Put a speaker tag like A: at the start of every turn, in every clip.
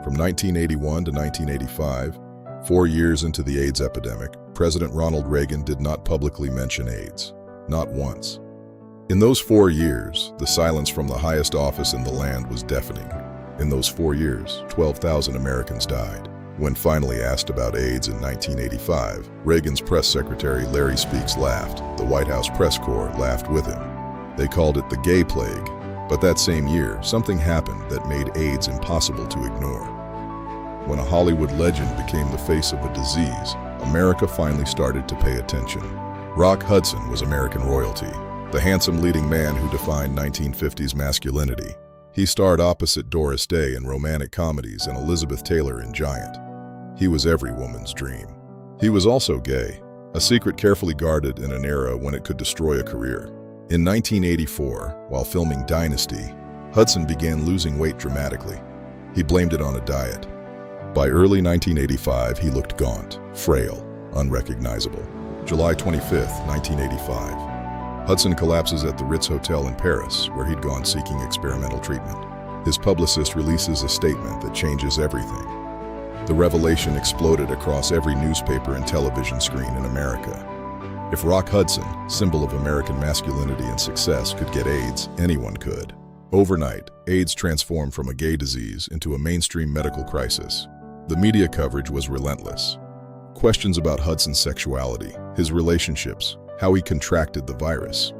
A: From 1981 to 1985, 4 years into the AIDS epidemic, President Ronald Reagan did not publicly mention AIDS, not once. In those 4 years, the silence from the highest office in the land was deafening. In those 4 years, 12,000 Americans died. When finally asked about AIDS in 1985, Reagan's press secretary Larry Speakes laughed. The White House press corps laughed with him. They called it the gay plague. But that same year, something happened that made AIDS impossible to ignore. When a Hollywood legend became the face of a disease, America finally started to pay attention. Rock Hudson was American royalty, the handsome leading man who defined 1950s masculinity. He starred opposite Doris Day in romantic comedies and Elizabeth Taylor in Giant. He was every woman's dream. He was also gay, a secret carefully guarded in an era when it could destroy a career. In 1984, while filming Dynasty, Hudson began losing weight dramatically. He blamed it on a diet. By early 1985, he looked gaunt, frail, unrecognizable. July 25, 1985. Hudson collapses at the Ritz Hotel in Paris, where he'd gone seeking experimental treatment. His publicist releases a statement that changes everything. The revelation exploded across every newspaper and television screen in America. If Rock Hudson, symbol of American masculinity and success, could get AIDS, anyone could. Overnight, AIDS transformed from a gay disease into a mainstream medical crisis. The media coverage was relentless. Questions about Hudson's sexuality, his relationships, how he contracted the virus.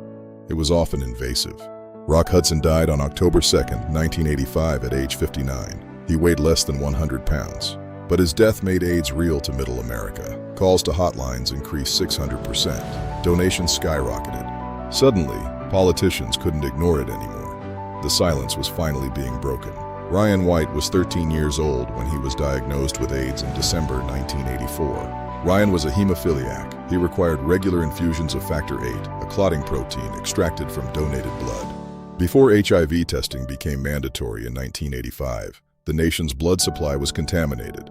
A: It was often invasive. Rock Hudson died on October 2, 1985 at age 59. He weighed less than 100 pounds. But his death made AIDS real to Middle America. Calls to hotlines increased 600%. Donations skyrocketed. Suddenly, politicians couldn't ignore it anymore. The silence was finally being broken. Ryan White was 13 years old when he was diagnosed with AIDS in December 1984. Ryan was a hemophiliac. He required regular infusions of factor VIII, a clotting protein extracted from donated blood. Before HIV testing became mandatory in 1985, the nation's blood supply was contaminated.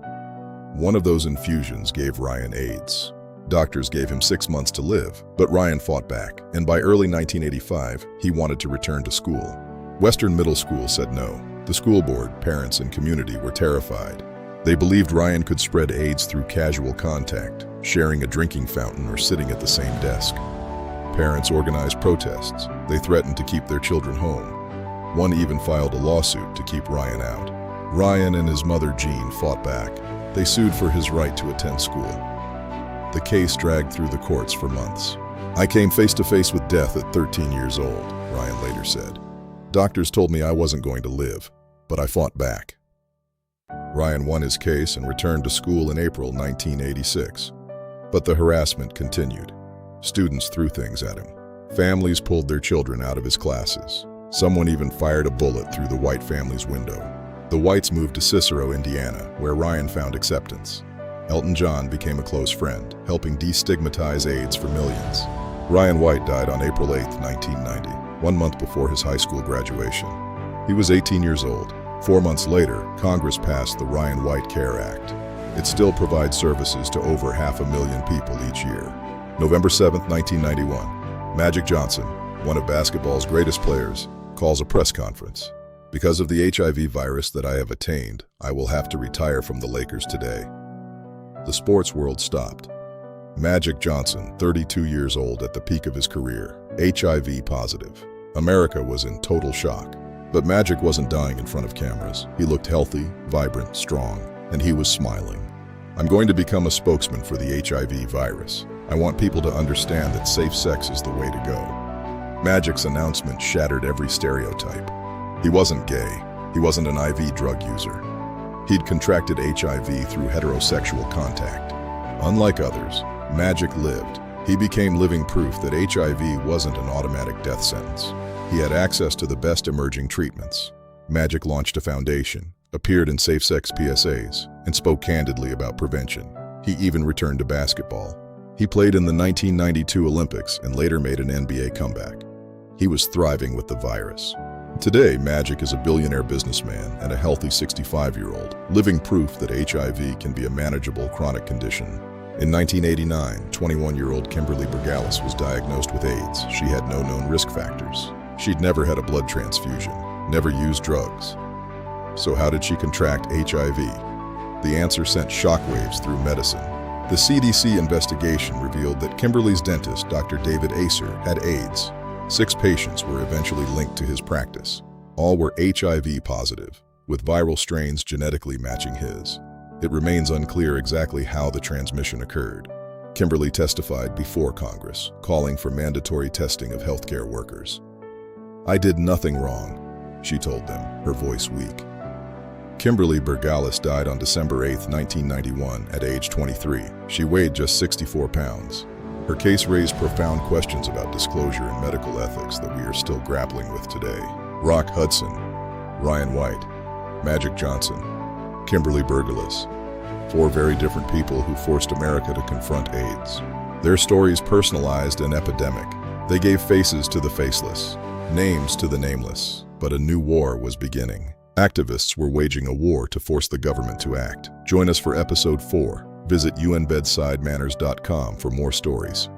A: One of those infusions gave Ryan AIDS. Doctors gave him 6 months to live, but Ryan fought back, and by early 1985, he wanted to return to school. Western Middle School said no. The school board, parents, and community were terrified. They believed Ryan could spread AIDS through casual contact, sharing a drinking fountain or sitting at the same desk. Parents organized protests. They threatened to keep their children home. One even filed a lawsuit to keep Ryan out. Ryan and his mother, Jean, fought back. They sued for his right to attend school. The case dragged through the courts for months. "I came face to face with death at 13 years old," Ryan later said. "Doctors told me I wasn't going to live, but I fought back." Ryan won his case and returned to school in April 1986. But the harassment continued. Students threw things at him. Families pulled their children out of his classes. Someone even fired a bullet through the White family's window. The Whites moved to Cicero, Indiana, where Ryan found acceptance. Elton John became a close friend, helping destigmatize AIDS for millions. Ryan White died on April 8, 1990, 1 month before his high school graduation. He was 18 years old. 4 months later, Congress passed the Ryan White Care Act. It still provides services to over 500,000 people each year. November 7, 1991, Magic Johnson, one of basketball's greatest players, calls a press conference. "Because of the HIV virus that I have attained, I will have to retire from the Lakers today." The sports world stopped. Magic Johnson, 32 years old at the peak of his career, HIV positive. America was in total shock. But Magic wasn't dying in front of cameras. He looked healthy, vibrant, strong, and he was smiling. "I'm going to become a spokesman for the HIV virus. I want people to understand that safe sex is the way to go." Magic's announcement shattered every stereotype. He wasn't gay. He wasn't an IV drug user. He'd contracted HIV through heterosexual contact. Unlike others, Magic lived. He became living proof that HIV wasn't an automatic death sentence. He had access to the best emerging treatments. Magic launched a foundation, appeared in safe sex PSAs, and spoke candidly about prevention. He even returned to basketball. He played in the 1992 Olympics and later made an NBA comeback. He was thriving with the virus. Today, Magic is a billionaire businessman and a healthy 65-year-old, living proof that HIV can be a manageable chronic condition. In 1989, 21-year-old Kimberly Bergalis was diagnosed with AIDS. She had no known risk factors. She'd never had a blood transfusion, never used drugs. So how did she contract HIV? The answer sent shockwaves through medicine. The CDC investigation revealed that Kimberly's dentist, Dr. David Acer, had AIDS. 6 patients were eventually linked to his practice. All were HIV positive, with viral strains genetically matching his. It remains unclear exactly how the transmission occurred. Kimberly testified before Congress, calling for mandatory testing of healthcare workers. "I did nothing wrong," she told them, her voice weak. Kimberly Bergalis died on December 8, 1991, at age 23. She weighed just 64 pounds. Her case raised profound questions about disclosure and medical ethics that we are still grappling with today. Rock Hudson, Ryan White, Magic Johnson, Kimberly Bergalis. 4 very different people who forced America to confront AIDS. Their stories personalized an epidemic. They gave faces to the faceless, names to the nameless. But a new war was beginning. Activists were waging a war to force the government to act. Join us for episode 4. Visit unbedsidemanners.com for more stories.